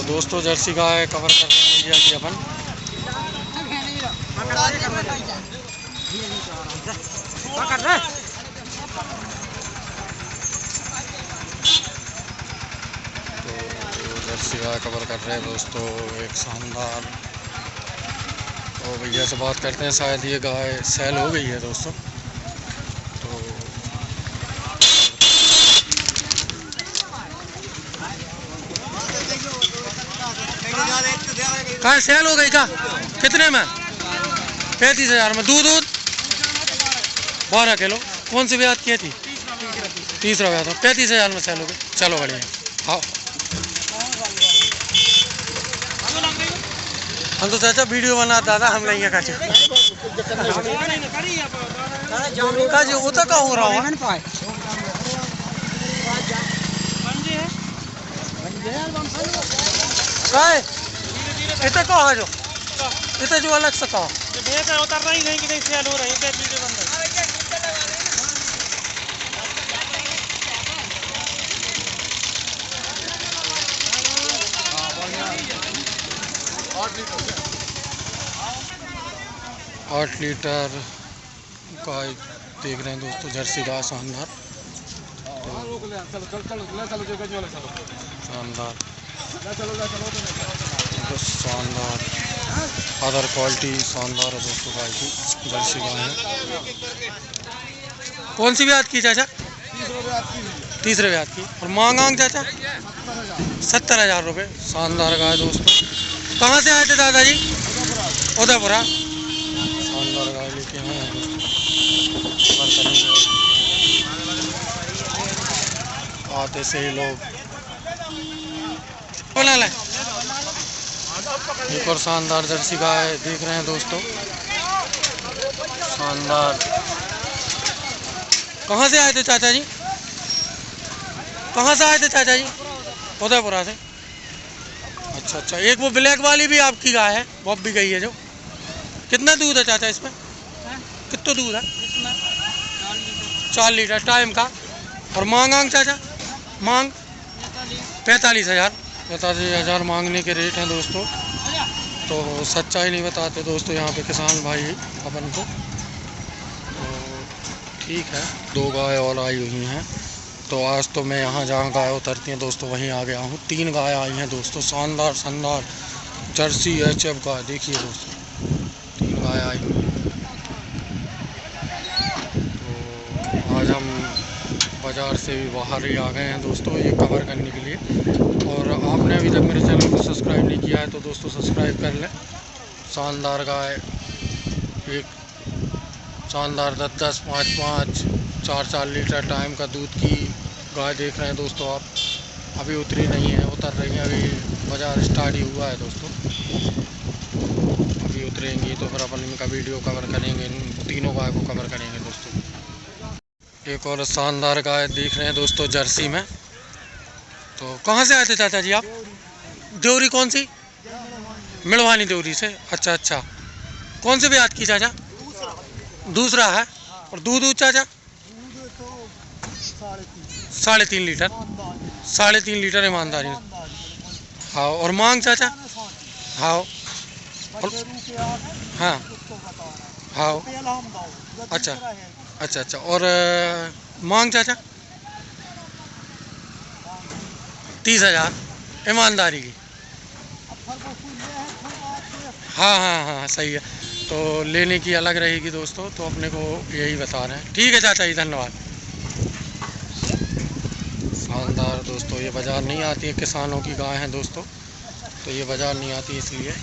दोस्तों जर्सी गाय कवर कर रहे हैं भैया कि अपन। तो जर्सी गाय कवर कर रहे हैं दोस्तों, एक शानदार। तो भैया से बात करते हैं, शायद ये गाय सेल हो गई है दोस्तों। तो कहाँ सेल हो गई का? कितने में? 35,000 में। दूध 12 किलो। कौन सी ब्याज की थी? तीसरा ब्याज। 35,000 में सेल हो गई। चलो बढ़िया। हाँ हम तो चाचा वीडियो बना दादा, हम नहीं है काचे काजे वो तो का हो रहा है। इतना कहा है जो इतना जो अलग से कहा उतर रही नहीं कि नहीं सेल हो रही है। आठ लीटर गाय देख रहे हैं दोस्तों, जर्सी गाय शानदार शानदार शानदार अदर क्वालिटी शानदार है दोस्तों गाय की। जर्सी गाय है। कौन सी ब्याज की चाचा? तीसरे ब्याज की। और मांग चाचा 70,000 रुपये। शानदार गाय दोस्तों। कहाँ से आए थे दादाजी? उदयपुरा। शानदार गाय लेके आए हैं दोस्तों। आते से ही लोग बोला ले। एक और शानदार जर्सी गाय देख रहे हैं दोस्तों, शानदार। कहाँ से आए थे चाचा जी? कहाँ से आए थे चाचा जी? उदयपुरा से। अच्छा अच्छा। एक वो ब्लैक वाली भी आपकी गाय है, वो भी गई है जो। कितना दूध है चाचा इसमें? कितना दूध है? 4 लीटर टाइम का। और मांग चाचा? मांग 45,000। 45,000 मांगने के रेट हैं दोस्तों। तो सच्चाई नहीं बताते दोस्तों यहाँ पे किसान भाई अपन को। तो ठीक है, 2 गाय और आई हुई हैं। तो आज तो मैं यहाँ जहाँ गाय उतरती हैं दोस्तों वहीं आ गया हूँ। 3 गाय आई हैं दोस्तों, शानदार शानदार जर्सी HF गाय। देखिए दोस्तों 3 गाय आई हुई हैं। तो आज हम बाज़ार से भी बाहर ही आ गए हैं दोस्तों ये कवर करने के लिए। और आपने अभी तक मेरे चैनल को सब्सक्राइब नहीं किया है तो दोस्तों सब्सक्राइब कर लें। शानदार गाय, एक शानदार 10-10, 5-5, 4-4 लीटर टाइम का दूध की गाय देख रहे हैं दोस्तों आप। अभी उतरी नहीं है, उतर रही हैं। अभी बाज़ार स्टार्ट ही हुआ है दोस्तों। अभी उतरेंगी तो फिर अपन इनका वीडियो कवर करेंगे, इन तीनों गाय को कवर करेंगे दोस्तों। एक और शानदार गाय देख रहे हैं दोस्तों जर्सी में। तो कहाँ से आए थे चाचा जी आप? देवरी। कौन सी? मिड़वानी देवरी से। अच्छा अच्छा। कौन से ब्याज की चाचा? दूसरा है। और दूध चाचा? 3.5 लीटर। 3.5 लीटर ईमानदारी। हाँ। और मांग चाचा? हाँ। हाँ हाँ। अच्छा अच्छा अच्छा। और मांग चाचा? 30,000 ईमानदारी की। हाँ हाँ हाँ सही है। तो लेने की अलग रहेगी दोस्तों, तो अपने को यही बता रहे हैं। ठीक है चाचा जी, धन्यवाद। शानदार दोस्तों, ये बाज़ार नहीं आती है, किसानों की गाय हैं दोस्तों, तो ये बाज़ार नहीं आती इसलिए।